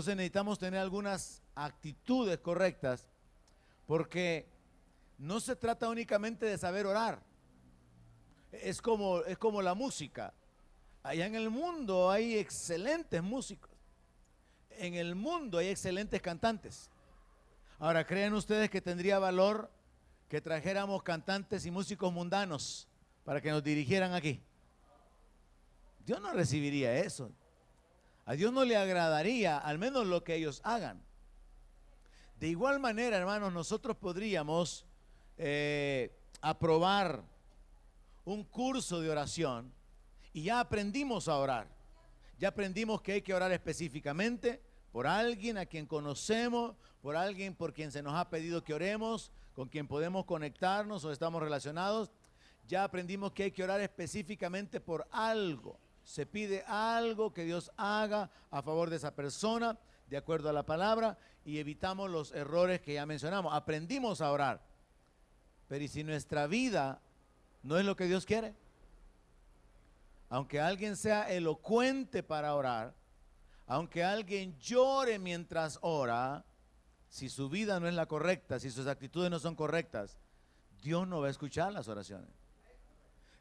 entonces necesitamos tener algunas actitudes correctas, porque no se trata únicamente de saber orar. Es como la música. Allá en el mundo hay excelentes músicos. En el mundo hay excelentes cantantes. Ahora, ¿creen ustedes que tendría valor que trajéramos cantantes y músicos mundanos para que nos dirigieran aquí? Dios no recibiría eso. A Dios no le agradaría, al menos lo que ellos hagan. De igual manera, hermanos, nosotros podríamos aprobar un curso de oración y ya aprendimos a orar. Ya aprendimos que hay que orar específicamente por alguien a quien conocemos, por alguien por quien se nos ha pedido que oremos, con quien podemos conectarnos o estamos relacionados. Ya aprendimos que hay que orar específicamente por algo. Se pide algo que Dios haga a favor de esa persona, de acuerdo a la palabra, y evitamos los errores que ya mencionamos. Aprendimos a orar. Pero ¿y si nuestra vida no es lo que Dios quiere? Aunque alguien sea elocuente para orar, aunque alguien llore mientras ora, si su vida no es la correcta, si sus actitudes no son correctas, Dios no va a escuchar las oraciones.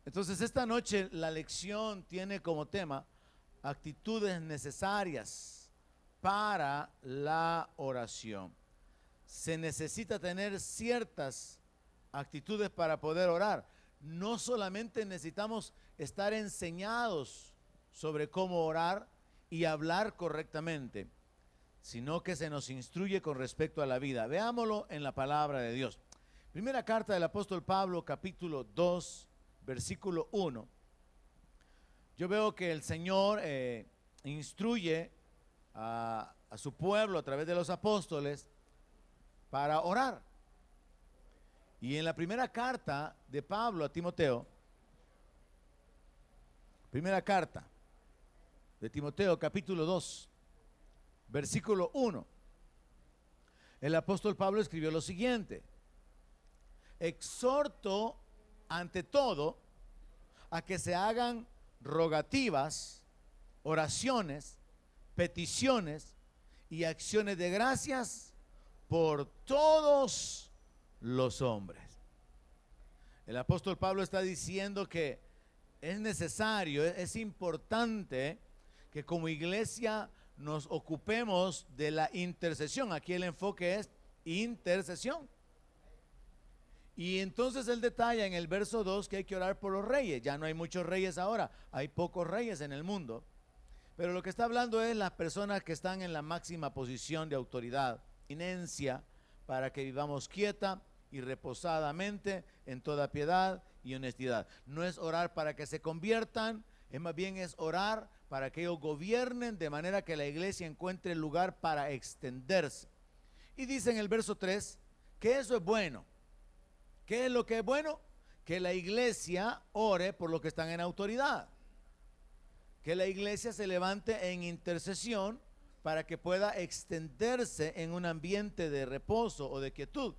Entonces esta noche la lección tiene como tema actitudes necesarias para la oración. Se necesita tener ciertas actitudes para poder orar. No solamente necesitamos estar enseñados sobre cómo orar y hablar correctamente, sino que se nos instruye con respecto a la vida. Veámoslo en la palabra de Dios. Primera carta del apóstol Pablo, capítulo 2, versículo 1. Yo veo que el Señor instruye a su pueblo a través de los apóstoles para orar. Y en la primera carta de Pablo a Timoteo, primera carta de Timoteo, capítulo 2, versículo 1, el apóstol Pablo escribió lo siguiente: exhorto ante todo a que se hagan rogativas, oraciones, peticiones y acciones de gracias por todos los hombres. El apóstol Pablo está diciendo que es necesario, es importante que como iglesia nos ocupemos de la intercesión. Aquí el enfoque es intercesión. Y entonces él detalla en el verso 2 que hay que orar por los reyes. Ya no hay muchos reyes ahora, hay pocos reyes en el mundo. Pero lo que está hablando es las personas que están en la máxima posición de autoridad, eminencia, para que vivamos quieta y reposadamente en toda piedad y honestidad. No es orar para que se conviertan, es más bien es orar para que ellos gobiernen de manera que la iglesia encuentre lugar para extenderse. Y dice en el verso 3 que eso es bueno. ¿Qué es lo que es bueno? Que la iglesia ore por los que están en autoridad. Que la iglesia se levante en intercesión para que pueda extenderse en un ambiente de reposo o de quietud.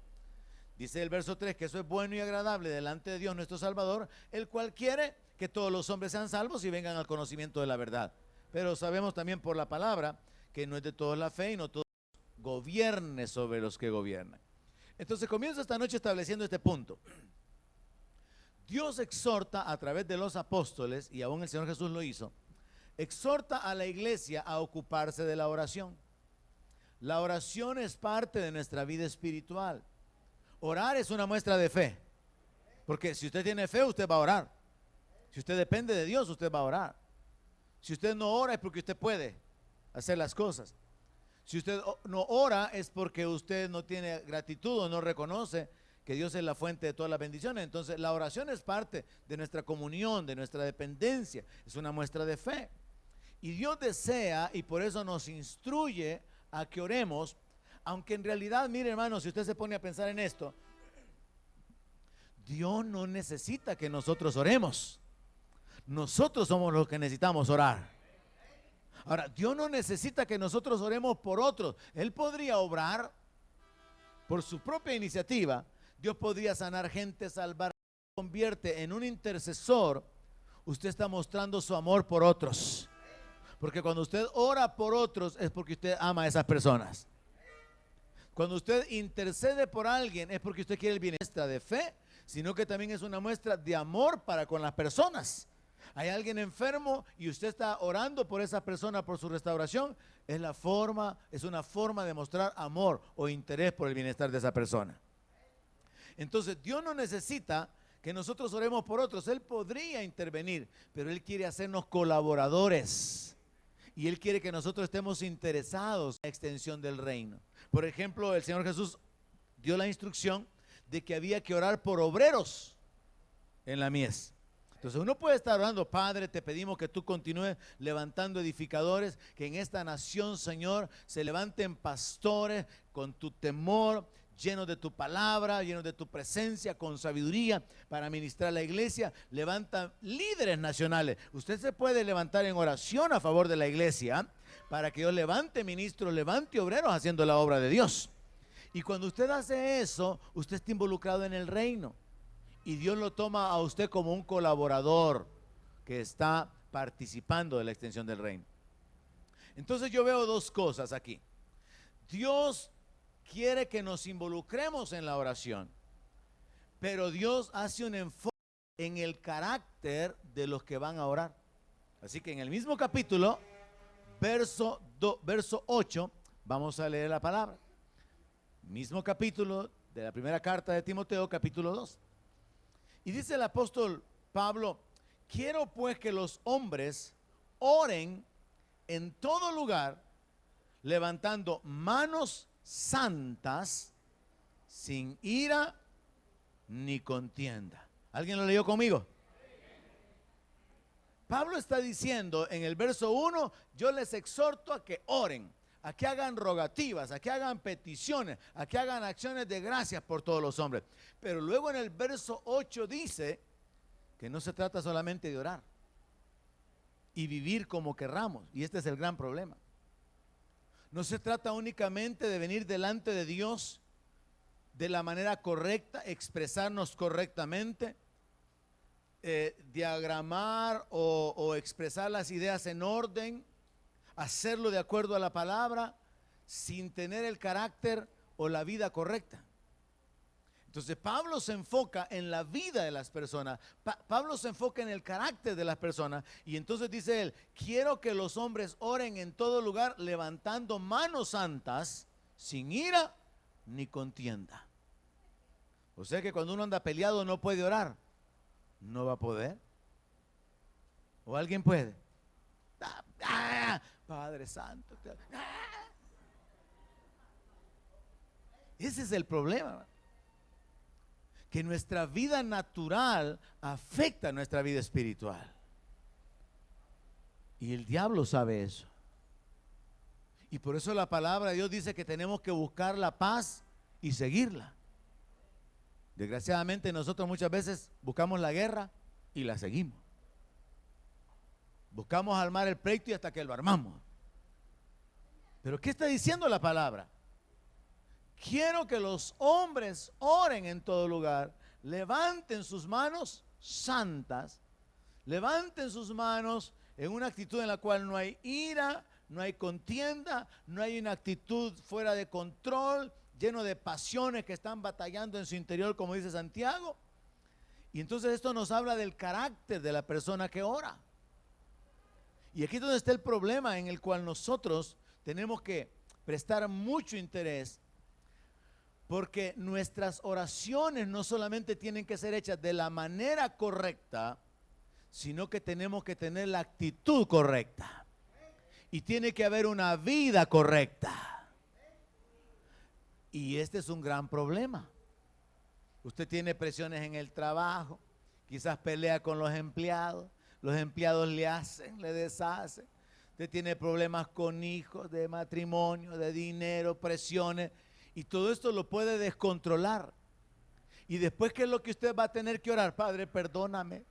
Dice el verso 3 que eso es bueno y agradable delante de Dios nuestro Salvador, el cual quiere que todos los hombres sean salvos y vengan al conocimiento de la verdad. Pero sabemos también por la palabra que no es de todos la fe y no todos gobierne sobre los que gobiernan. Entonces comienzo esta noche estableciendo este punto. Dios exhorta a través de los apóstoles, y aún el Señor Jesús lo hizo, exhorta a la iglesia a ocuparse de la oración. La oración es parte de nuestra vida espiritual. Orar es una muestra de fe, porque si usted tiene fe, usted va a orar. Si usted depende de Dios, usted va a orar. Si usted no ora es porque usted puede hacer las cosas. Si usted no ora es porque usted no tiene gratitud o no reconoce que Dios es la fuente de todas las bendiciones. Entonces la oración es parte de nuestra comunión, de nuestra dependencia, es una muestra de fe. Y Dios desea, y por eso nos instruye a que oremos, aunque en realidad, mire hermano, si usted se pone a pensar en esto, Dios no necesita que nosotros oremos. Nosotros somos los que necesitamos orar. Ahora, Dios no necesita que nosotros oremos por otros. Él podría obrar por su propia iniciativa. Dios podría sanar gente, salvar, convierte en un intercesor. Usted está mostrando su amor por otros. Porque cuando usted ora por otros es porque usted ama a esas personas. Cuando usted intercede por alguien es porque usted quiere el bienestar de fe, sino que también es una muestra de amor para con las personas. Hay alguien enfermo y usted está orando por esa persona, por su restauración, es una forma de mostrar amor o interés por el bienestar de esa persona. Entonces Dios no necesita que nosotros oremos por otros. Él podría intervenir, pero Él quiere hacernos colaboradores. Y Él quiere que nosotros estemos interesados en la extensión del reino. Por ejemplo, el Señor Jesús dio la instrucción de que había que orar por obreros en la mies. Entonces uno puede estar orando: Padre, te pedimos que tú continúes levantando edificadores, que en esta nación, Señor, se levanten pastores con tu temor, llenos de tu palabra, llenos de tu presencia, con sabiduría para ministrar la iglesia. Levanta líderes nacionales. Usted se puede levantar en oración a favor de la iglesia para que Dios levante ministros, levante obreros haciendo la obra de Dios. Y cuando usted hace eso, usted está involucrado en el reino. Y Dios lo toma a usted como un colaborador que está participando de la extensión del reino. Entonces yo veo dos cosas aquí. Dios quiere que nos involucremos en la oración, pero Dios hace un enfoque en el carácter de los que van a orar. Así que en el mismo capítulo, verso 8, vamos a leer la palabra. Mismo capítulo de la primera carta de Timoteo, capítulo 2. Y dice el apóstol Pablo: quiero pues que los hombres oren en todo lugar, levantando manos santas, sin ira ni contienda. ¿Alguien lo leyó conmigo? Pablo está diciendo en el verso 1: yo les exhorto a que oren, a que hagan rogativas, a que hagan peticiones, a que hagan acciones de gracias por todos los hombres. Pero luego en el verso 8 dice que no se trata solamente de orar y vivir como querramos, y este es el gran problema. No se trata únicamente de venir delante de Dios de la manera correcta, expresarnos correctamente, diagramar o expresar las ideas en orden, hacerlo de acuerdo a la palabra, sin tener el carácter o la vida correcta. Entonces Pablo se enfoca en la vida de las personas, Pablo se enfoca en el carácter de las personas, y entonces dice él: quiero que los hombres oren en todo lugar, levantando manos santas, sin ira ni contienda. O sea que cuando uno anda peleado no puede orar, no va a poder. ¿O alguien puede? Padre Santo. Ese es el problema, que nuestra vida natural afecta nuestra vida espiritual. Y el diablo sabe eso. Y por eso la palabra de Dios dice que tenemos que buscar la paz y seguirla. Desgraciadamente nosotros muchas veces buscamos la guerra y la seguimos. Buscamos armar el pleito y hasta que lo armamos. Pero ¿qué está diciendo la palabra? Quiero que los hombres oren en todo lugar, levanten sus manos santas, levanten sus manos en una actitud en la cual no hay ira, no hay contienda, no hay una actitud fuera de control, lleno de pasiones que están batallando en su interior, como dice Santiago. Y entonces esto nos habla del carácter de la persona que ora. Y aquí es donde está el problema, en el cual nosotros tenemos que prestar mucho interés, porque nuestras oraciones no solamente tienen que ser hechas de la manera correcta, sino que tenemos que tener la actitud correcta. Y tiene que haber una vida correcta. Y este es un gran problema. Usted tiene presiones en el trabajo, quizás pelea con los empleados le hacen, le deshacen. Usted tiene problemas con hijos, de matrimonio, de dinero, presiones. Y todo esto lo puede descontrolar. Y después, ¿qué es lo que usted va a tener que orar? Padre, perdóname.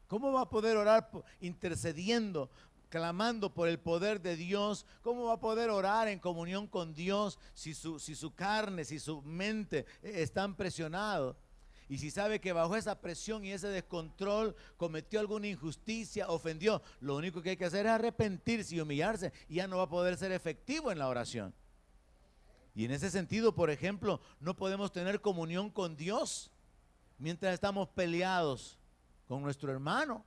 ¿Cómo va a poder orar intercediendo, clamando por el poder de Dios? ¿Cómo va a poder orar en comunión con Dios si su carne, si su mente están presionados? Y si sabe que bajo esa presión y ese descontrol cometió alguna injusticia, ofendió, lo único que hay que hacer es arrepentirse y humillarse, y ya no va a poder ser efectivo en la oración. Y en ese sentido, por ejemplo, no podemos tener comunión con Dios mientras estamos peleados con nuestro hermano,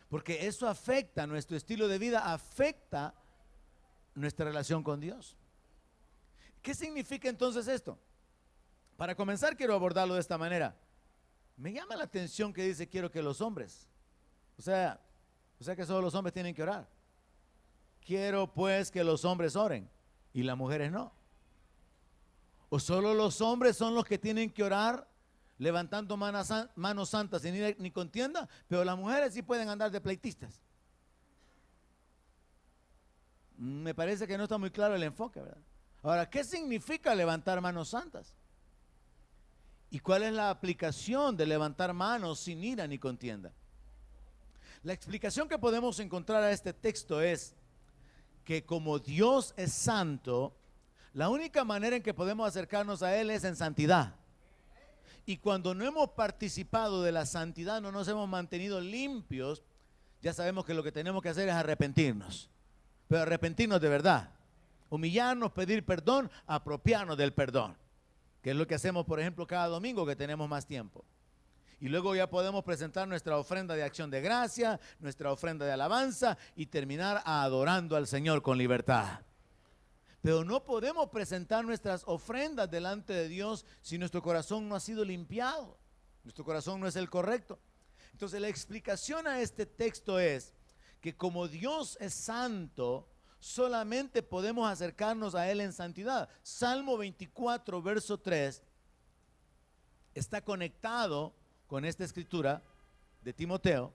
porque eso afecta nuestro estilo de vida, afecta nuestra relación con Dios. ¿Qué significa entonces esto? Para comenzar, quiero abordarlo de esta manera. Me llama la atención que dice quiero que los hombres, o sea que solo los hombres tienen que orar. Quiero pues que los hombres oren y las mujeres no. O solo los hombres son los que tienen que orar levantando manos santas sin ira ni contienda, pero las mujeres sí pueden andar de pleitistas. Me parece que no está muy claro el enfoque, ¿verdad? Ahora, ¿qué significa levantar manos santas? ¿Y cuál es la aplicación de levantar manos sin ira ni contienda? La explicación que podemos encontrar a este texto es que como Dios es santo, la única manera en que podemos acercarnos a Él es en santidad. Y cuando no hemos participado de la santidad, no nos hemos mantenido limpios, ya sabemos que lo que tenemos que hacer es arrepentirnos. Pero arrepentirnos de verdad, humillarnos, pedir perdón, apropiarnos del perdón, que es lo que hacemos, por ejemplo, cada domingo que tenemos más tiempo. Y luego ya podemos presentar nuestra ofrenda de acción de gracia, nuestra ofrenda de alabanza y terminar adorando al Señor con libertad. Pero no podemos presentar nuestras ofrendas delante de Dios si nuestro corazón no ha sido limpiado. Nuestro corazón no es el correcto. Entonces la explicación a este texto es que como Dios es santo, solamente podemos acercarnos a Él en santidad. Salmo 24, verso 3, está conectado con esta escritura de Timoteo.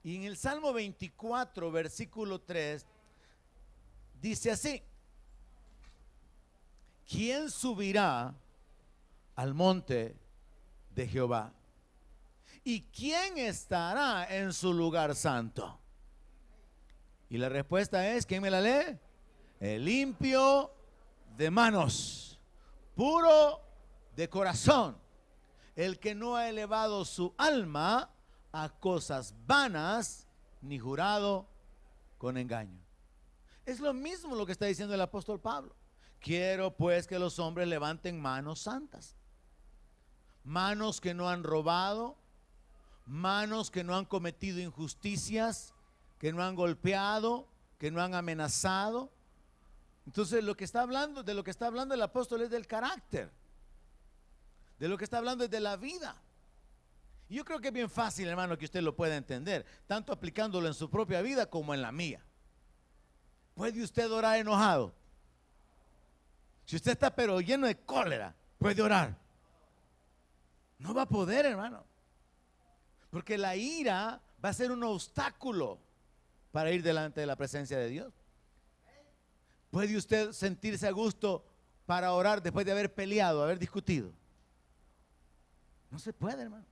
Y en el Salmo 24, versículo 3, dice así: ¿quién subirá al monte de Jehová? ¿Y quién estará en su lugar santo? Y la respuesta es, ¿quién me la lee? El limpio de manos, puro de corazón, el que no ha elevado su alma a cosas vanas, ni jurado con engaño. Es lo mismo lo que está diciendo el apóstol Pablo. Quiero pues que los hombres levanten manos santas, manos que no han robado, manos que no han cometido injusticias, que no han golpeado, que no han amenazado. Entonces de lo que está hablando el apóstol es del carácter, de lo que está hablando es de la vida. Y yo creo que es bien fácil, hermano, que usted lo pueda entender, tanto aplicándolo en su propia vida como en la mía. ¿Puede usted orar enojado? Si usted está pero lleno de cólera, ¿puede orar? No va a poder, hermano, porque la ira va a ser un obstáculo para ir delante de la presencia de Dios. ¿Puede usted sentirse a gusto para orar después de haber peleado, haber discutido? No se puede, hermano.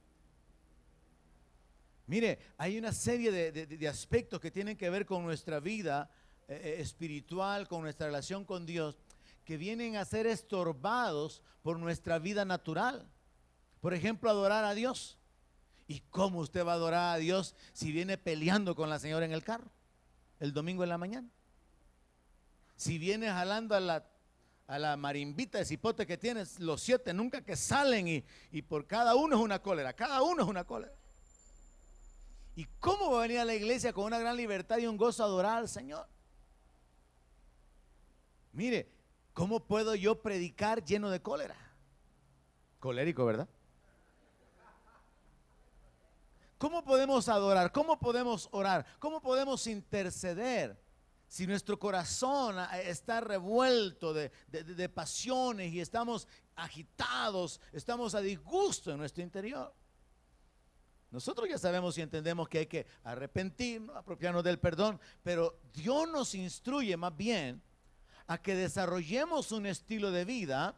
Mire, hay una serie de aspectos que tienen que ver con nuestra vida espiritual, con nuestra relación con Dios, que vienen a ser estorbados por nuestra vida natural. Por ejemplo, adorar a Dios. ¿Y cómo usted va a adorar a Dios si viene peleando con la señora en el carro el domingo en la mañana? Si viene jalando a la marimbita de cipote que tienes, los 7 nunca que salen y por cada uno es una cólera, cada uno es una cólera. ¿Y cómo va a venir a la iglesia con una gran libertad y un gozo a adorar al Señor? Mire, ¿cómo puedo yo predicar lleno de cólera? Colérico, ¿verdad? ¿Cómo podemos adorar? ¿Cómo podemos orar? ¿Cómo podemos interceder si nuestro corazón está revuelto de pasiones y estamos agitados, estamos a disgusto en nuestro interior? Nosotros ya sabemos y entendemos que hay que arrepentirnos, apropiarnos del perdón, pero Dios nos instruye más bien a que desarrollemos un estilo de vida.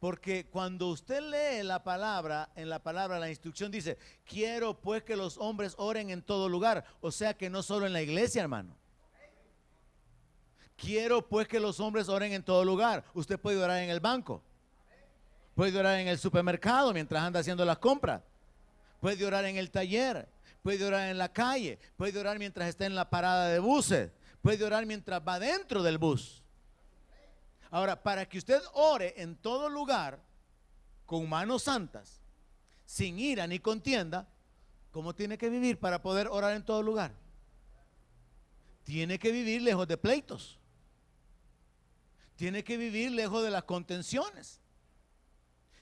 Porque cuando usted lee la palabra, en la palabra la instrucción dice, quiero pues que los hombres oren en todo lugar. O sea que no solo en la iglesia, hermano. Quiero pues que los hombres oren en todo lugar. Usted puede orar en el banco, Puede orar en el supermercado mientras anda haciendo las compras. Puede orar en el taller. Puede orar en la calle. Puede orar mientras está en la parada de buses. Puede orar mientras va dentro del bus. Ahora, para que usted ore en todo lugar con manos santas, sin ira ni contienda, ¿cómo tiene que vivir para poder orar en todo lugar? Tiene que vivir lejos de pleitos. Tiene que vivir lejos de las contenciones.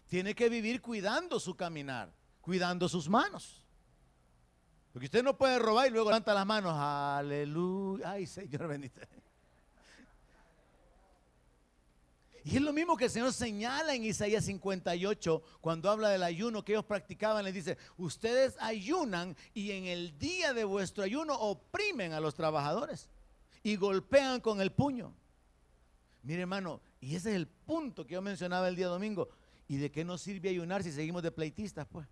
Tiene que vivir cuidando su caminar, cuidando sus manos. Porque usted no puede robar y luego levanta las manos. Aleluya. Ay, Señor bendito. Y es lo mismo que el Señor señala en Isaías 58, cuando habla del ayuno que ellos practicaban. Les dice: ustedes ayunan y en el día de vuestro ayuno oprimen a los trabajadores y golpean con el puño. Mire, hermano, y ese es el punto que yo mencionaba el día domingo. ¿Y de qué nos sirve ayunar si seguimos de pleitistas, pues?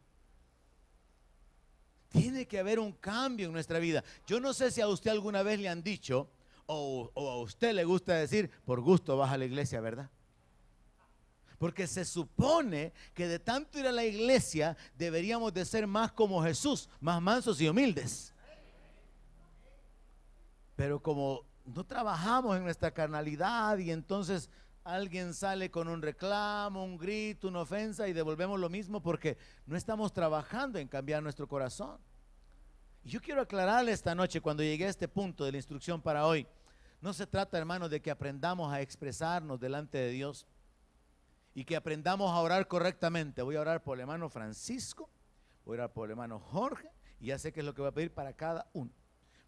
Tiene que haber un cambio en nuestra vida. Yo no sé si a usted alguna vez le han dicho, o a usted le gusta decir: por gusto vas a la iglesia, ¿verdad? Porque se supone que de tanto ir a la iglesia deberíamos de ser más como Jesús, más mansos y humildes. Pero como no trabajamos en nuestra carnalidad, y entonces alguien sale con un reclamo, un grito, una ofensa, y devolvemos lo mismo porque no estamos trabajando en cambiar nuestro corazón. Y yo quiero aclararle esta noche, cuando llegué a este punto de la instrucción para hoy, no se trata, hermanos, de que aprendamos a expresarnos delante de Dios y que aprendamos a orar correctamente. Voy a orar por el hermano Francisco, voy a orar por el hermano Jorge, y ya sé qué es lo que voy a pedir para cada uno.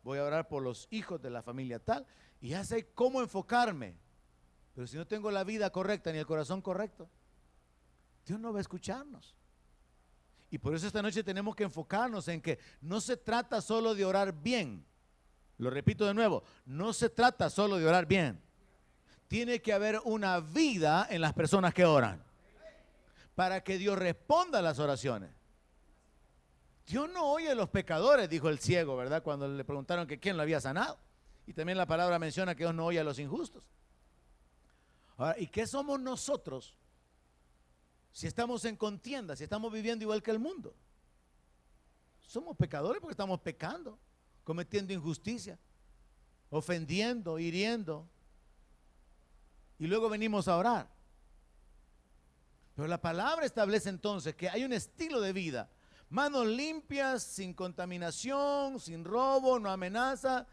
Voy a orar por los hijos de la familia tal, y ya sé cómo enfocarme. Pero si no tengo la vida correcta ni el corazón correcto, Dios no va a escucharnos. Y por eso esta noche tenemos que enfocarnos en que no se trata solo de orar bien. Lo repito de nuevo, no se trata solo de orar bien. Tiene que haber una vida en las personas que oran para que Dios responda a las oraciones. Dios no oye a los pecadores, dijo el ciego, ¿verdad? Cuando le preguntaron que quién lo había sanado. Y también la palabra menciona que Dios no oye a los injustos. Ahora, ¿y qué somos nosotros si estamos en contienda, si estamos viviendo igual que el mundo? Somos pecadores porque estamos pecando, cometiendo injusticia, ofendiendo, hiriendo. Y luego venimos a orar. Pero la palabra establece entonces que hay un estilo de vida: manos limpias, sin contaminación, sin robo, no amenaza,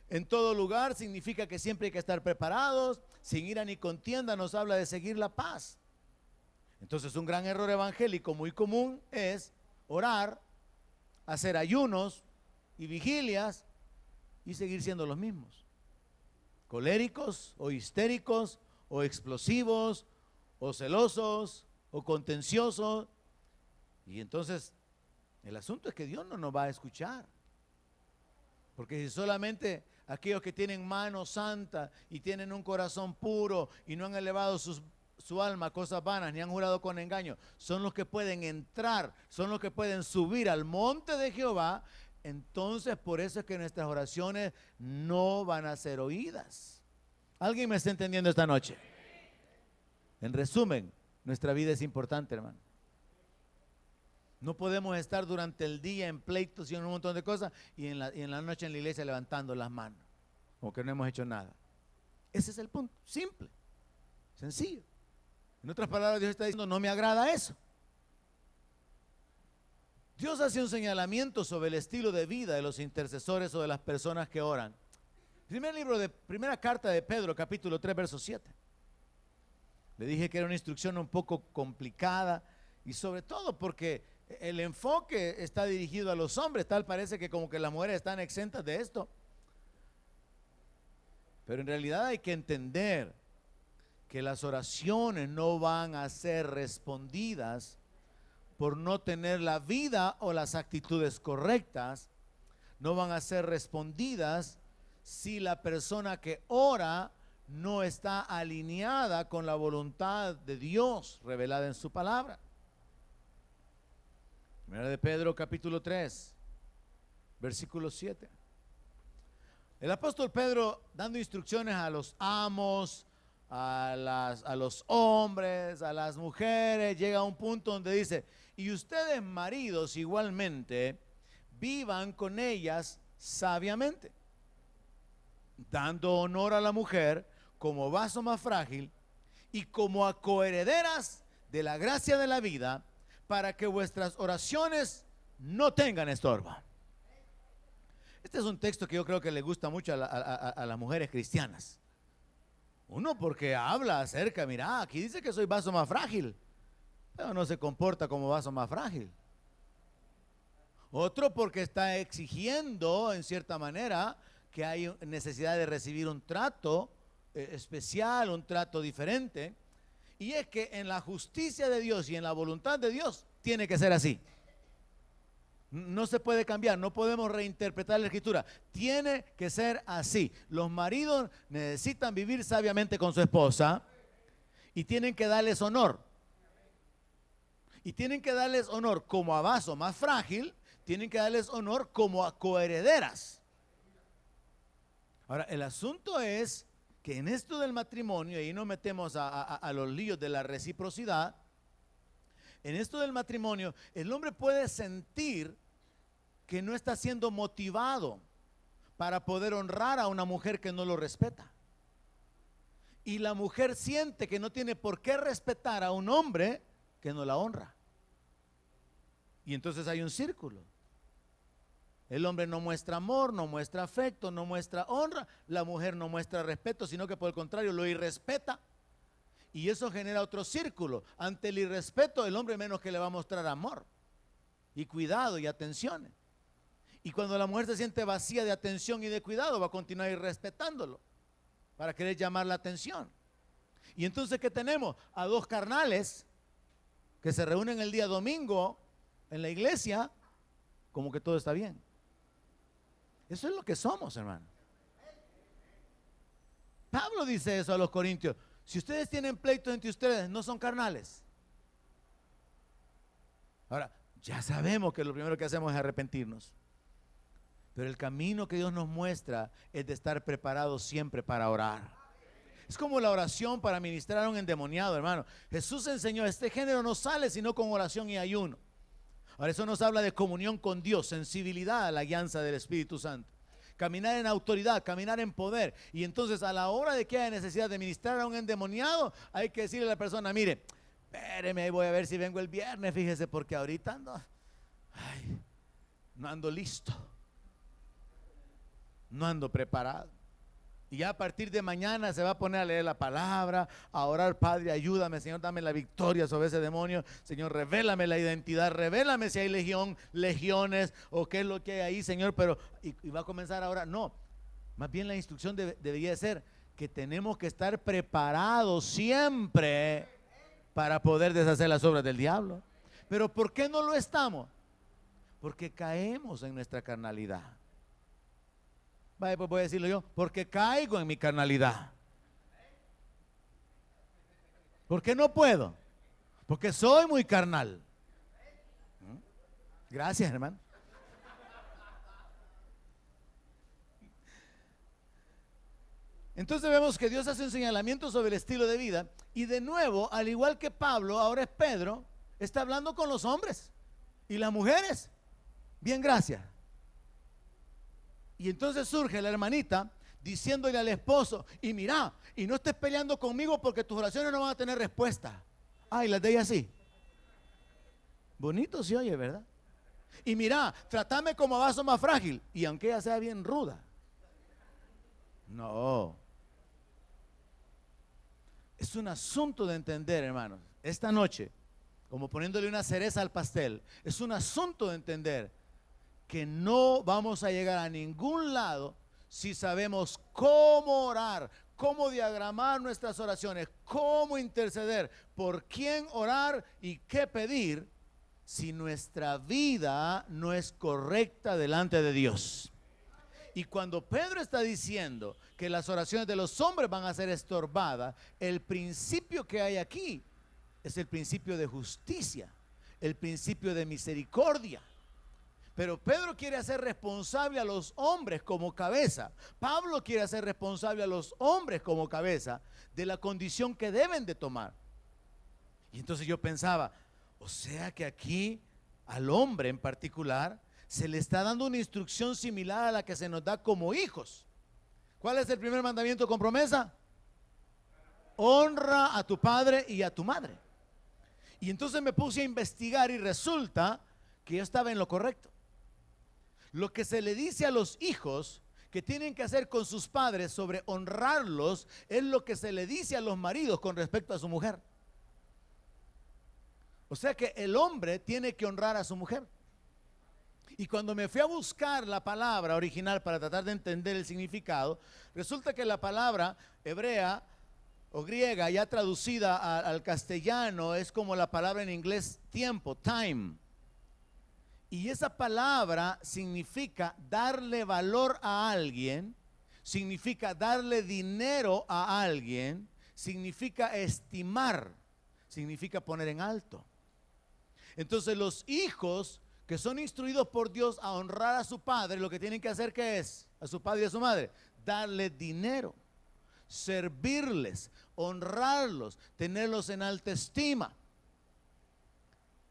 en todo lugar. Significa que siempre hay que estar preparados, sin ira ni contienda. Nos habla de seguir la paz. Entonces, un gran error evangélico muy común es orar, hacer ayunos y vigilias y seguir siendo los mismos: coléricos o histéricos o explosivos o celosos o contenciosos. Y entonces el asunto es que Dios no nos va a escuchar, porque si solamente aquellos que tienen mano santa y tienen un corazón puro y no han elevado su alma a cosas vanas ni han jurado con engaño, son los que pueden entrar, son los que pueden subir al monte de Jehová, entonces por eso es que nuestras oraciones no van a ser oídas. ¿Alguien me está entendiendo esta noche? En resumen, nuestra vida es importante, hermano. No podemos estar durante el día en pleitos y en un montón de cosas y en la noche en la iglesia levantando las manos como que no hemos hecho nada. Ese es el punto, simple, sencillo. En otras palabras, Dios está diciendo: no me agrada eso. Dios hace un señalamiento sobre el estilo de vida de los intercesores o de las personas que oran. Primera carta de Pedro, capítulo 3, verso 7. Le dije que era una instrucción un poco complicada, y sobre todo porque el enfoque está dirigido a los hombres. Tal parece que como que las mujeres están exentas de esto. Pero en realidad hay que entender que las oraciones no van a ser respondidas por no tener la vida o las actitudes correctas. No van a ser respondidas si la persona que ora no está alineada con la voluntad de Dios revelada en su palabra. Primera de Pedro, capítulo 3, versículo 7. El apóstol Pedro, dando instrucciones a los amos, a los hombres, a las mujeres, llega a un punto donde dice, y ustedes maridos igualmente, vivan con ellas sabiamente, dando honor a la mujer como vaso más frágil y como a coherederas de la gracia de la vida, para que vuestras oraciones no tengan estorbo. Este es un texto que yo creo que le gusta mucho a las mujeres cristianas. Uno, porque habla acerca, mira, aquí dice que soy vaso más frágil, pero no se comporta como vaso más frágil. Otro, porque está exigiendo en cierta manera que hay necesidad de recibir un trato especial, un trato diferente. Y es que en la justicia de Dios y en la voluntad de Dios tiene que ser así. No se puede cambiar, no podemos reinterpretar la escritura. Tiene que ser así. Los maridos necesitan vivir sabiamente con su esposa y tienen que darles honor. Y tienen que darles honor como a vaso más frágil, tienen que darles honor como a coherederas. Ahora, el asunto es que en esto del matrimonio, y ahí nos metemos a los líos de la reciprocidad. En esto del matrimonio, el hombre puede sentir que no está siendo motivado para poder honrar a una mujer que no lo respeta. Y la mujer siente que no tiene por qué respetar a un hombre que no la honra. Y entonces hay un círculo. El hombre no muestra amor, no muestra afecto, no muestra honra. La mujer no muestra respeto, sino que por el contrario lo irrespeta. Y eso genera otro círculo. Ante el irrespeto, el hombre menos que le va a mostrar amor y cuidado y atención. Y cuando la mujer se siente vacía de atención y de cuidado, va a continuar irrespetándolo para querer llamar la atención. Y entonces, ¿qué tenemos? A dos carnales que se reúnen el día domingo en la iglesia, como que todo está bien. Eso es lo que somos, hermano. Pablo dice eso a los corintios. Si ustedes tienen pleitos entre ustedes, no son carnales. Ahora, ya sabemos que lo primero que hacemos es arrepentirnos. Pero el camino que Dios nos muestra es de estar preparados siempre para orar. Es como la oración para ministrar a un endemoniado, hermano. Jesús enseñó, este género no sale sino con oración y ayuno. Ahora, eso nos habla de comunión con Dios, sensibilidad a la guianza del Espíritu Santo. Caminar en autoridad, caminar en poder. Y entonces a la hora de que haya necesidad de ministrar a un endemoniado, hay que decirle a la persona, mire, espéreme, voy a ver si vengo el viernes, fíjese, porque ahorita no ando listo. No ando preparado. Y ya a partir de mañana se va a poner a leer la palabra, a orar, Padre, ayúdame, Señor, dame la victoria sobre ese demonio. Señor, revélame la identidad, revélame si hay legiones o qué es lo que hay ahí, Señor. Pero, y va a comenzar ahora. No, más bien la instrucción debería ser que tenemos que estar preparados siempre para poder deshacer las obras del diablo. Pero ¿por qué no lo estamos? Porque caemos en nuestra carnalidad. Vaya, pues voy a decirlo yo, porque caigo en mi carnalidad. ¿Por qué no puedo? Porque soy muy carnal. Gracias, hermano. Entonces vemos que Dios hace un señalamiento sobre el estilo de vida. Y de nuevo, al igual que Pablo, ahora es Pedro, está hablando con los hombres y las mujeres. Bien, gracias. Y entonces surge la hermanita diciéndole al esposo, y mira, y no estés peleando conmigo porque tus oraciones no van a tener respuesta. Ay, las de ella sí. Bonito se oye, ¿verdad? Y mira, trátame como vaso más frágil, y aunque ella sea bien ruda. No. Es un asunto de entender, hermanos. Esta noche, como poniéndole una cereza al pastel, es un asunto de entender que no vamos a llegar a ningún lado si sabemos cómo orar, cómo diagramar nuestras oraciones, cómo interceder, por quién orar y qué pedir, si nuestra vida no es correcta delante de Dios. Y cuando Pedro está diciendo que las oraciones de los hombres van a ser estorbadas, el principio que hay aquí es el principio de justicia, el principio de misericordia. Pero Pedro quiere hacer responsable a los hombres como cabeza. Pablo quiere hacer responsable a los hombres como cabeza de la condición que deben de tomar. Y entonces yo pensaba, o sea que aquí al hombre en particular se le está dando una instrucción similar a la que se nos da como hijos. ¿Cuál es el primer mandamiento con promesa? Honra a tu padre y a tu madre. Y entonces me puse a investigar y resulta que yo estaba en lo correcto. Lo que se le dice a los hijos que tienen que hacer con sus padres sobre honrarlos es lo que se le dice a los maridos con respecto a su mujer. O sea que el hombre tiene que honrar a su mujer. Y cuando me fui a buscar la palabra original para tratar de entender el significado, resulta que la palabra hebrea o griega ya traducida al castellano es como la palabra en inglés tiempo, time. Y esa palabra significa darle valor a alguien, significa darle dinero a alguien, significa estimar, significa poner en alto. Entonces los hijos que son instruidos por Dios a honrar a su padre, lo que tienen que hacer, ¿qué es? A su padre y a su madre, darle dinero, servirles, honrarlos, tenerlos en alta estima.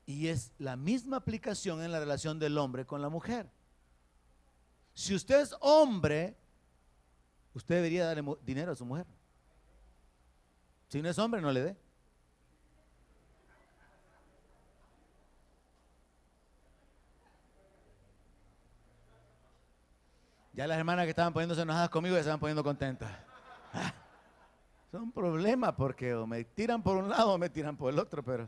Y es la misma aplicación en la relación del hombre con la mujer. Si usted es hombre, usted debería darle dinero a su mujer. Si no es hombre, no le dé. Ya las hermanas que estaban poniéndose enojadas conmigo ya se van poniendo contentas. Es un problema porque o me tiran por un lado o me tiran por el otro, pero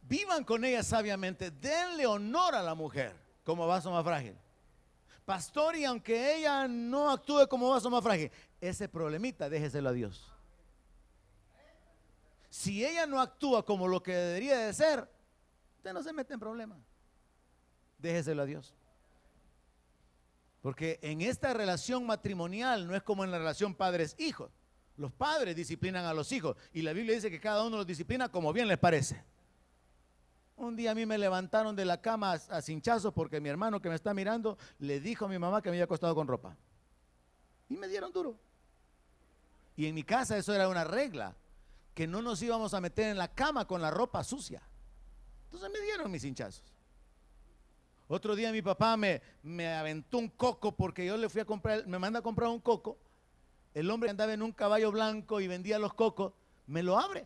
vivan con ella sabiamente, denle honor a la mujer como vaso más frágil. Pastor, y aunque ella no actúe como vaso más frágil, ese problemita déjeselo a Dios. Si ella no actúa como lo que debería de ser, usted no se mete en problemas. Déjeselo a Dios. Porque en esta relación matrimonial no es como en la relación padres-hijos. Los padres disciplinan a los hijos y la Biblia dice que cada uno los disciplina como bien les parece. Un día a mí me levantaron de la cama a cinchazos porque mi hermano que me está mirando le dijo a mi mamá que me había acostado con ropa. Y me dieron duro. Y en mi casa eso era una regla, que no nos íbamos a meter en la cama con la ropa sucia. Entonces me dieron mis cinchazos. Otro día mi papá me aventó un coco porque yo le fui a comprar, me manda a comprar un coco. El hombre andaba en un caballo blanco y vendía los cocos, me lo abre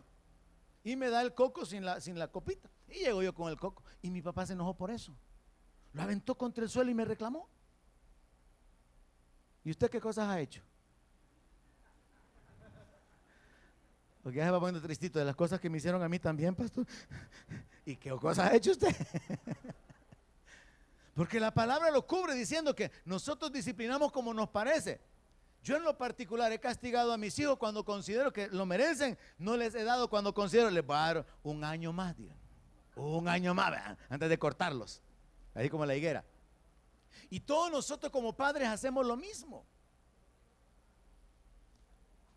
y me da el coco sin la copita. Y llego yo con el coco y mi papá se enojó por eso. Lo aventó contra el suelo y me reclamó. ¿Y usted qué cosas ha hecho? Porque ya se va poniendo tristito de las cosas que me hicieron a mí también, pastor. ¿Y qué cosas ha hecho usted? Porque la palabra lo cubre diciendo que nosotros disciplinamos como nos parece. Yo en lo particular he castigado a mis hijos cuando considero que lo merecen. No les he dado cuando considero, les voy a dar un año más, digan. Un año más, ¿verdad? Antes de cortarlos. Así como la higuera. Y todos nosotros como padres hacemos lo mismo.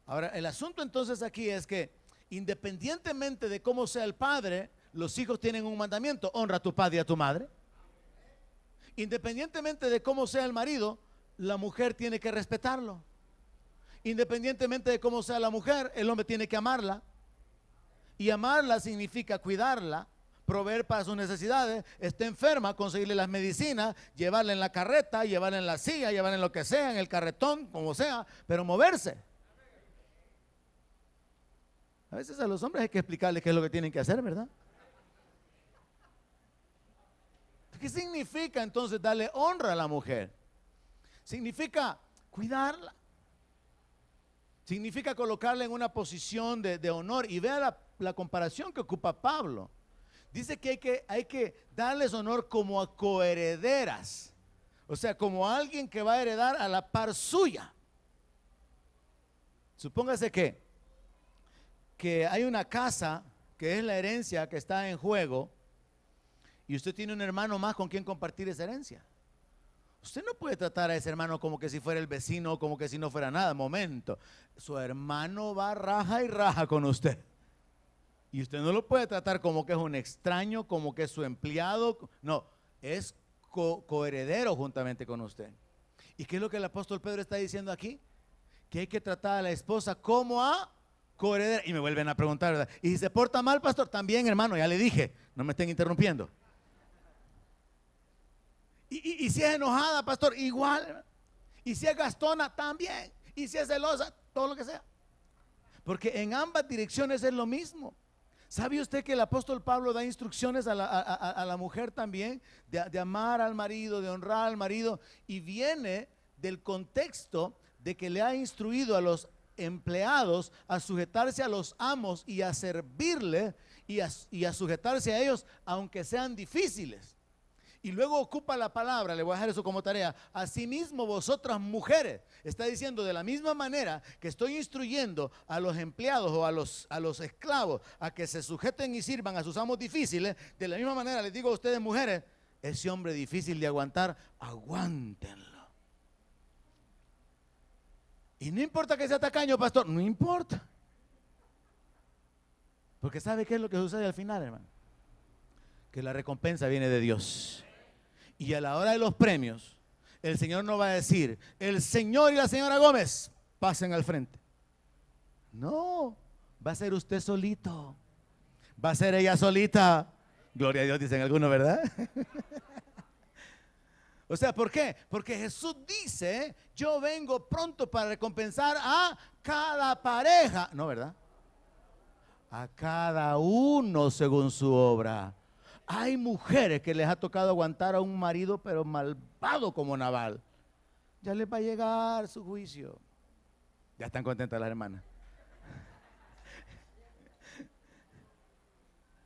Ahora, el asunto entonces aquí es que independientemente de cómo sea el padre, los hijos tienen un mandamiento: honra a tu padre y a tu madre. Independientemente de cómo sea el marido, la mujer tiene que respetarlo. Independientemente de cómo sea la mujer, el hombre tiene que amarla. Y amarla significa cuidarla, proveer para sus necesidades. Está enferma, conseguirle las medicinas, llevarla en la carreta, llevarla en la silla, llevarla en lo que sea, en el carretón, como sea, pero moverse. A veces a los hombres hay que explicarles qué es lo que tienen que hacer, ¿verdad? ¿Qué significa entonces darle honra a la mujer? Significa cuidarla. Significa colocarla en una posición de honor. Y vea la comparación que ocupa Pablo. Dice que hay que darles honor como a coherederas. O sea, como a alguien que va a heredar a la par suya. Supóngase que hay una casa que es la herencia que está en juego. Y usted tiene un hermano más con quien compartir esa herencia. Usted no puede tratar a ese hermano como que si fuera el vecino, como que si no fuera nada. Momento, su hermano va raja y raja con usted. Y usted no lo puede tratar como que es un extraño, como que es su empleado. No, es coheredero juntamente con usted. ¿Y qué es lo que el apóstol Pedro está diciendo aquí? Que hay que tratar a la esposa como a coheredera. Y me vuelven a preguntar, ¿verdad? Y si se porta mal, pastor, también, hermano, ya le dije, no me estén interrumpiendo. Y si es enojada, pastor, igual. Y si es gastona, también. Y si es celosa, todo lo que sea. Porque en ambas direcciones es lo mismo. ¿Sabe usted que el apóstol Pablo da instrucciones a la mujer también de amar al marido, de honrar al marido? Y viene del contexto de que le ha instruido a los empleados a sujetarse a los amos y a servirle y a sujetarse a ellos aunque sean difíciles. Y luego ocupa la palabra, le voy a dejar eso como tarea. Asimismo vosotras mujeres, está diciendo de la misma manera que estoy instruyendo a los empleados o a los esclavos a que se sujeten y sirvan a sus amos difíciles, de la misma manera les digo a ustedes mujeres, ese hombre difícil de aguantar, aguántenlo. Y no importa que sea tacaño, pastor, no importa. Porque ¿sabe qué es lo que sucede al final, hermano? Que la recompensa viene de Dios. Y a la hora de los premios, el Señor no va a decir, el señor y la señora Gómez pasen al frente. No, va a ser usted solito. Va a ser ella solita. Gloria a Dios, dicen algunos, ¿verdad? O sea, ¿por qué? Porque Jesús dice, yo vengo pronto para recompensar a cada pareja. No, ¿verdad? A cada uno según su obra. Hay mujeres que les ha tocado aguantar a un marido pero malvado como Nabal. Ya les va a llegar su juicio. Ya están contentas las hermanas.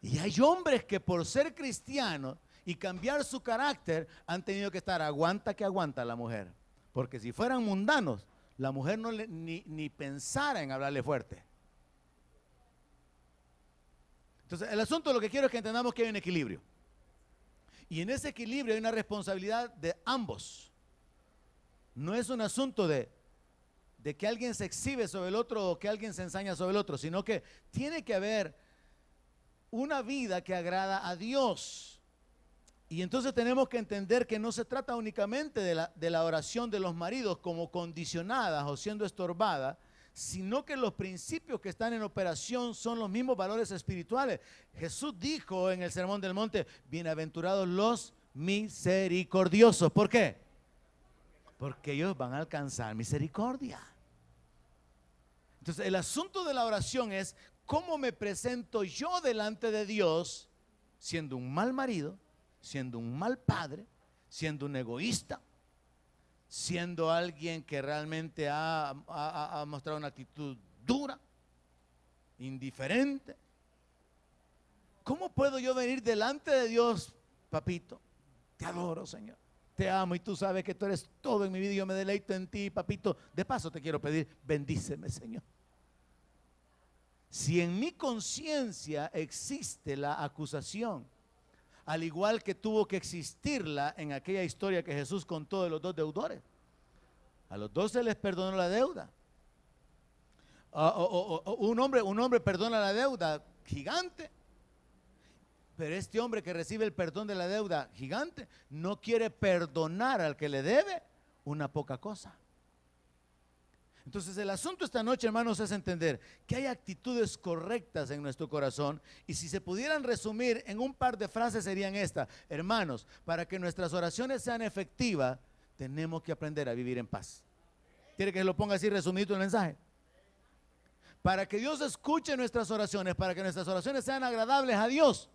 Y hay hombres que por ser cristianos y cambiar su carácter han tenido que estar aguanta que aguanta la mujer. Porque si fueran mundanos, la mujer no ni pensara en hablarle fuerte. Entonces, el asunto, lo que quiero es que entendamos que hay un equilibrio. Y en ese equilibrio hay una responsabilidad de ambos. No es un asunto de que alguien se exhibe sobre el otro o que alguien se ensaña sobre el otro, sino que tiene que haber una vida que agrada a Dios. Y entonces tenemos que entender que no se trata únicamente de la oración de los maridos como condicionadas o siendo estorbada, sino que los principios que están en operación son los mismos valores espirituales. Jesús dijo en el Sermón del Monte, bienaventurados los misericordiosos. ¿Por qué? Porque ellos van a alcanzar misericordia. Entonces el asunto de la oración es cómo me presento yo delante de Dios siendo un mal marido, siendo un mal padre, siendo un egoísta, siendo alguien que realmente ha mostrado una actitud dura, indiferente. ¿Cómo puedo yo venir delante de Dios, papito? Te adoro, Señor. Te amo y tú sabes que tú eres todo en mi vida y yo me deleito en ti, papito. De paso te quiero pedir, bendíceme, Señor. Si en mi conciencia existe la acusación, al igual que tuvo que existirla en aquella historia que Jesús contó de los dos deudores. A los dos se les perdonó la deuda. Un hombre perdona la deuda gigante, pero este hombre que recibe el perdón de la deuda gigante no quiere perdonar al que le debe una poca cosa. Entonces el asunto esta noche, hermanos, es entender que hay actitudes correctas en nuestro corazón, y si se pudieran resumir en un par de frases serían estas: hermanos, para que nuestras oraciones sean efectivas, tenemos que aprender a vivir en paz. ¿Quiere que lo ponga así resumido el mensaje? Para que Dios escuche nuestras oraciones, para que nuestras oraciones sean agradables a Dios,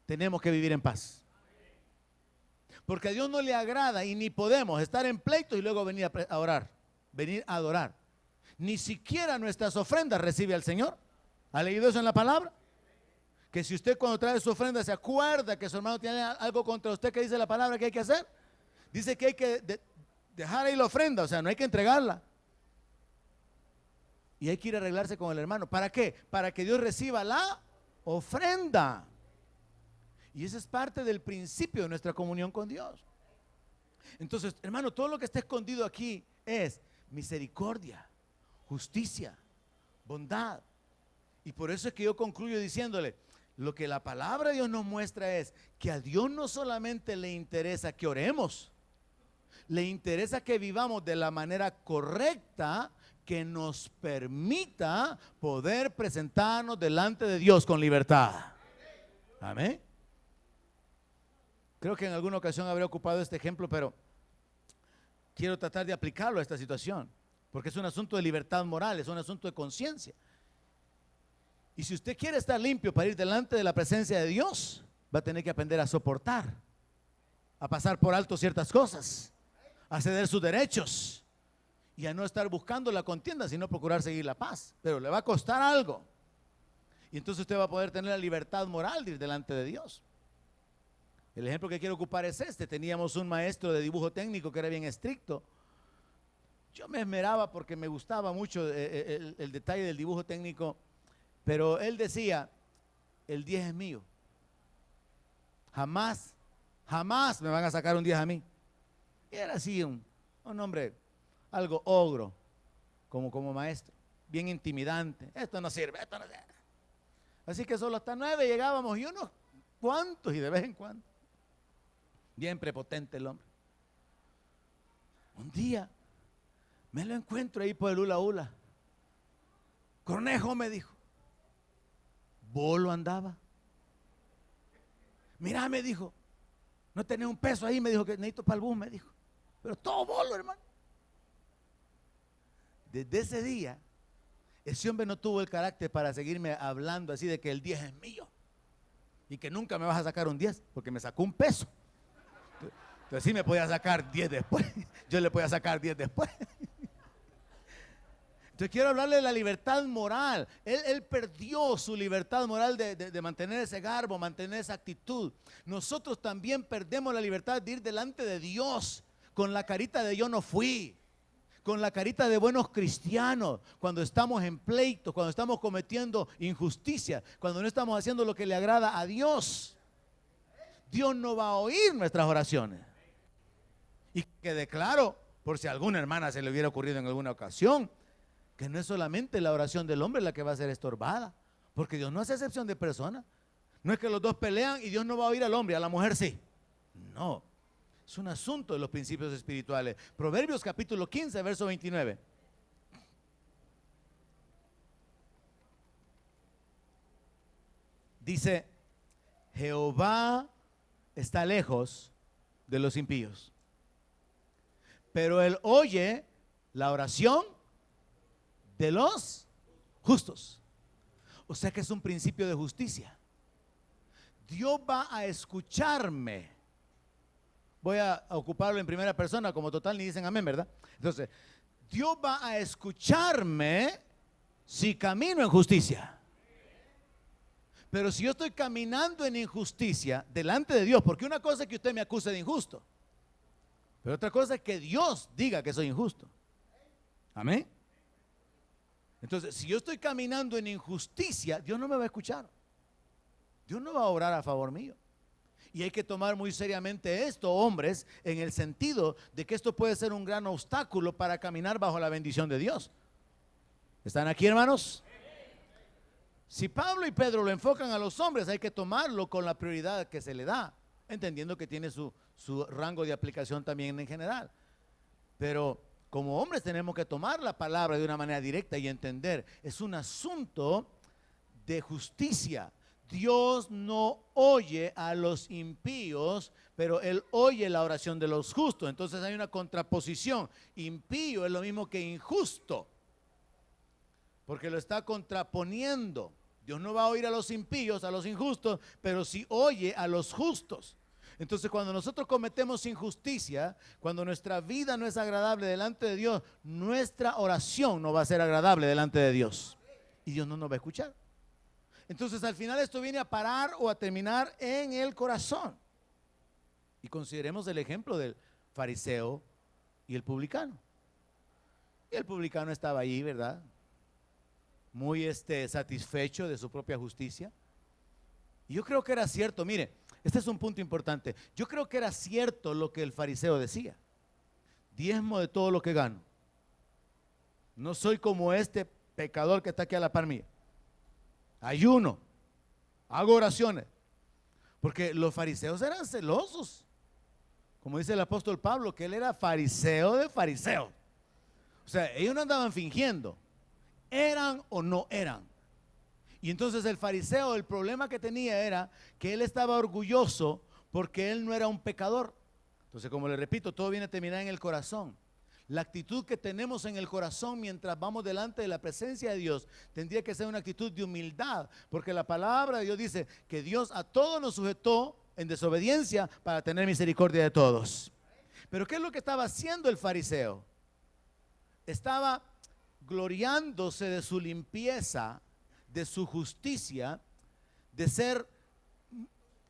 tenemos que vivir en paz. Porque a Dios no le agrada y ni podemos estar en pleito y luego venir a orar, venir a adorar. Ni siquiera nuestras ofrendas recibe al Señor. ¿Ha leído eso en la palabra? Que si usted cuando trae su ofrenda se acuerda que su hermano tiene algo contra usted, ¿qué dice la palabra que hay que hacer? Dice que hay que dejar ahí la ofrenda, o sea, no hay que entregarla. Y hay que ir a arreglarse con el hermano. ¿Para qué? Para que Dios reciba la ofrenda. Y ese es parte del principio de nuestra comunión con Dios. Entonces, hermano, todo lo que está escondido aquí es misericordia, justicia, bondad Y por eso es que yo concluyo diciéndole, lo que la palabra de Dios nos muestra es que a Dios no solamente le interesa que oremos, le interesa que vivamos de la manera correcta que nos permita poder presentarnos delante de Dios con libertad. Amén. Creo que en alguna ocasión habré ocupado este ejemplo, pero quiero tratar de aplicarlo a esta situación, porque es un asunto de libertad moral, es un asunto de conciencia. Y si usted quiere estar limpio para ir delante de la presencia de Dios, va a tener que aprender a soportar, a pasar por alto ciertas cosas, a ceder sus derechos y a no estar buscando la contienda, sino procurar seguir la paz. Pero le va a costar algo. Y entonces usted va a poder tener la libertad moral de ir delante de Dios. El ejemplo que quiero ocupar es este. Teníamos un maestro de dibujo técnico que era bien estricto. Yo me esmeraba porque me gustaba mucho el detalle del dibujo técnico. Pero él decía, el 10 es mío. Jamás me van a sacar un 10 a mí. Y era así un hombre, algo ogro, como maestro, bien intimidante. Esto no sirve, esto no sirve. Así que solo hasta 9 llegábamos y unos cuantos y de vez en cuando. Bien prepotente el hombre. Un día me lo encuentro ahí por el hula hula. Cornejo, me dijo. Bolo andaba. Mira, me dijo, no tenés un peso ahí, me dijo, que necesito para el bus, me dijo. Pero todo bolo, hermano. Desde ese día, ese hombre no tuvo el carácter para seguirme hablando así de que el 10 es mío y que nunca me vas a sacar un 10, porque me sacó un peso. Entonces sí me podía sacar 10 después. Yo le podía sacar 10 después. Entonces quiero hablarle de la libertad moral. Él perdió su libertad moral de mantener ese garbo, mantener esa actitud. Nosotros también perdemos la libertad de ir delante de Dios con la carita de yo no fui, con la carita de buenos cristianos, cuando estamos en pleitos, cuando estamos cometiendo injusticia, cuando no estamos haciendo lo que le agrada a Dios. Dios no va a oír nuestras oraciones. Y quede claro, por si a alguna hermana se le hubiera ocurrido en alguna ocasión, que no es solamente la oración del hombre la que va a ser estorbada, porque Dios no hace excepción de persona. No es que los dos pelean y Dios no va a oír al hombre, a la mujer sí. No, es un asunto de los principios espirituales. Proverbios capítulo 15, verso 29. Dice, Jehová está lejos de los impíos, pero él oye la oración de los justos. O sea que es un principio de justicia. Dios va a escucharme. Voy a ocuparlo en primera persona, como total ni dicen amén, ¿verdad? Entonces, Dios va a escucharme si camino en justicia. Pero si yo estoy caminando en injusticia delante de Dios, porque una cosa es que usted me acuse de injusto, pero otra cosa es que Dios diga que soy injusto. Amén. Entonces, si yo estoy caminando en injusticia, Dios no me va a escuchar. Dios no va a obrar a favor mío. Y hay que tomar muy seriamente esto, hombres, en el sentido de que esto puede ser un gran obstáculo para caminar bajo la bendición de Dios. ¿Están aquí, hermanos? Si Pablo y Pedro lo enfocan a los hombres, hay que tomarlo con la prioridad que se le da, entendiendo que tiene su rango de aplicación también en general. Pero como hombres tenemos que tomar la palabra de una manera directa y entender, es un asunto de justicia. Dios no oye a los impíos, pero Él oye la oración de los justos. Entonces hay una contraposición. Impío es lo mismo que injusto, porque lo está contraponiendo. Dios no va a oír a los impíos, a los injustos, pero sí oye a los justos. Entonces cuando nosotros cometemos injusticia, cuando nuestra vida no es agradable delante de Dios, nuestra oración no va a ser agradable delante de Dios y Dios no nos va a escuchar. Entonces al final esto viene a parar o a terminar en el corazón. Y consideremos el ejemplo del fariseo y el publicano. Y el publicano estaba ahí, ¿verdad? Muy satisfecho de su propia justicia. Y yo creo que era cierto, mire, este es un punto importante. Yo creo que era cierto lo que el fariseo decía. Diezmo de todo lo que gano. No soy como este pecador que está aquí a la par mía. ayuno, hago oraciones. Porque los fariseos eran celosos. Como dice el apóstol Pablo, que él era fariseo de fariseos. O sea, ellos no andaban fingiendo. Eran o no eran. Y entonces el fariseo, el problema que tenía era que él estaba orgulloso porque él no era un pecador. Entonces, como le repito, todo viene a terminar en el corazón. La actitud que tenemos en el corazón mientras vamos delante de la presencia de Dios tendría que ser una actitud de humildad, porque la palabra de Dios dice que Dios a todos nos sujetó en desobediencia para tener misericordia de todos. Pero ¿qué es lo que estaba haciendo el fariseo? Estaba gloriándose de su limpieza, de su justicia, de ser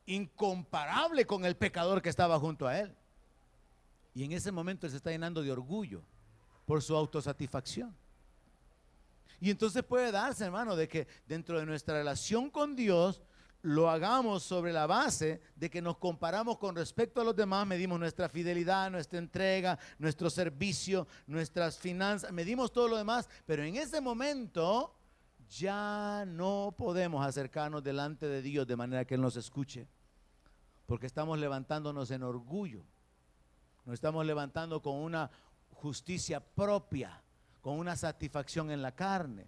incomparable con el pecador que estaba junto a él. Y en ese momento él se está llenando de orgullo por su autosatisfacción. Y entonces puede darse, hermano, de que dentro de nuestra relación con Dios lo hagamos sobre la base de que nos comparamos con respecto a los demás, medimos nuestra fidelidad, nuestra entrega, nuestro servicio, nuestras finanzas, medimos todo lo demás, pero en ese momento ya no podemos acercarnos delante de Dios de manera que Él nos escuche, porque estamos levantándonos en orgullo. Nos estamos levantando con una justicia propia, con una satisfacción en la carne.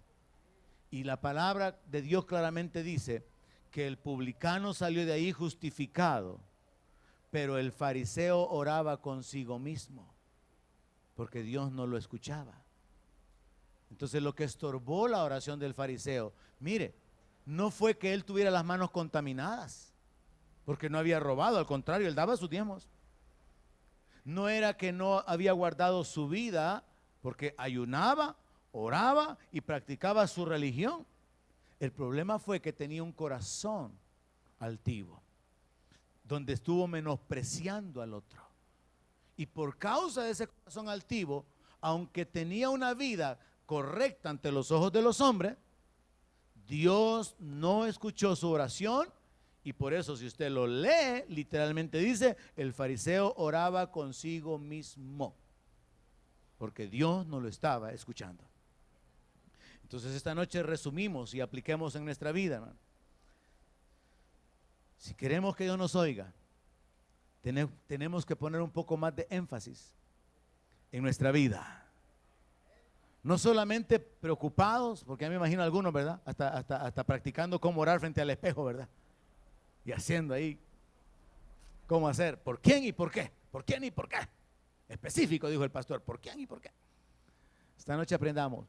Y la palabra de Dios claramente dice que el publicano salió de ahí justificado, pero el fariseo oraba consigo mismo, porque Dios no lo escuchaba. Entonces lo que estorbó la oración del fariseo, mire, no fue que él tuviera las manos contaminadas, porque no había robado, al contrario, él daba sus diezmos. No era que no había guardado su vida, porque ayunaba, oraba y practicaba su religión. El problema fue que tenía un corazón altivo, donde estuvo menospreciando al otro. Y por causa de ese corazón altivo, aunque tenía una vida correcta ante los ojos de los hombres, Dios no escuchó su oración. Y por eso, si usted lo lee, literalmente dice, el fariseo oraba consigo mismo, porque Dios no lo estaba escuchando. Entonces esta noche resumimos y apliquemos en nuestra vida, hermano. Si queremos que Dios nos oiga, tenemos que poner un poco más de énfasis en nuestra vida. No solamente preocupados, porque a mí me imagino algunos, ¿verdad? Hasta practicando cómo orar frente al espejo, ¿verdad? Y haciendo ahí cómo hacer, por quién y por qué, por quién y por qué. Específico, dijo el pastor, por quién y por qué. Esta noche aprendamos.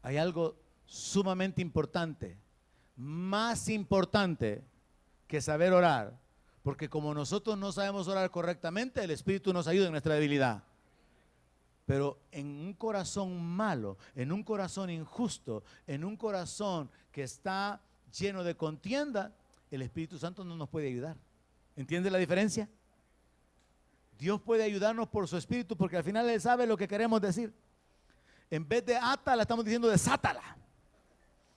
Hay algo sumamente importante, más importante que saber orar, porque como nosotros no sabemos orar correctamente, el Espíritu nos ayuda en nuestra debilidad. Pero en un corazón malo, en un corazón injusto, en un corazón que está lleno de contienda, el Espíritu Santo no nos puede ayudar. ¿Entiende la diferencia? Dios puede ayudarnos por su Espíritu, porque al final Él sabe lo que queremos decir. En vez de átala, estamos diciendo desátala.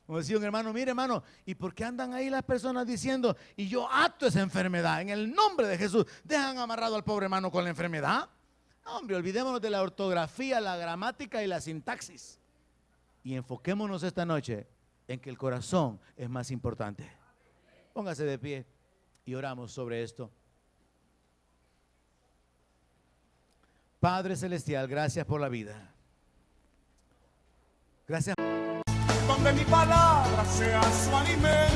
Como decía un hermano, mire hermano, ¿y por qué andan ahí las personas diciendo, y yo ato esa enfermedad en el nombre de Jesús? Dejan amarrado al pobre hermano con la enfermedad. No, hombre, olvidémonos de la ortografía, la gramática y la sintaxis. Y enfoquémonos esta noche en que el corazón es más importante. Póngase de pie y oramos sobre esto. Padre Celestial, gracias por la vida. Gracias. Donde mi palabra sea su alimento.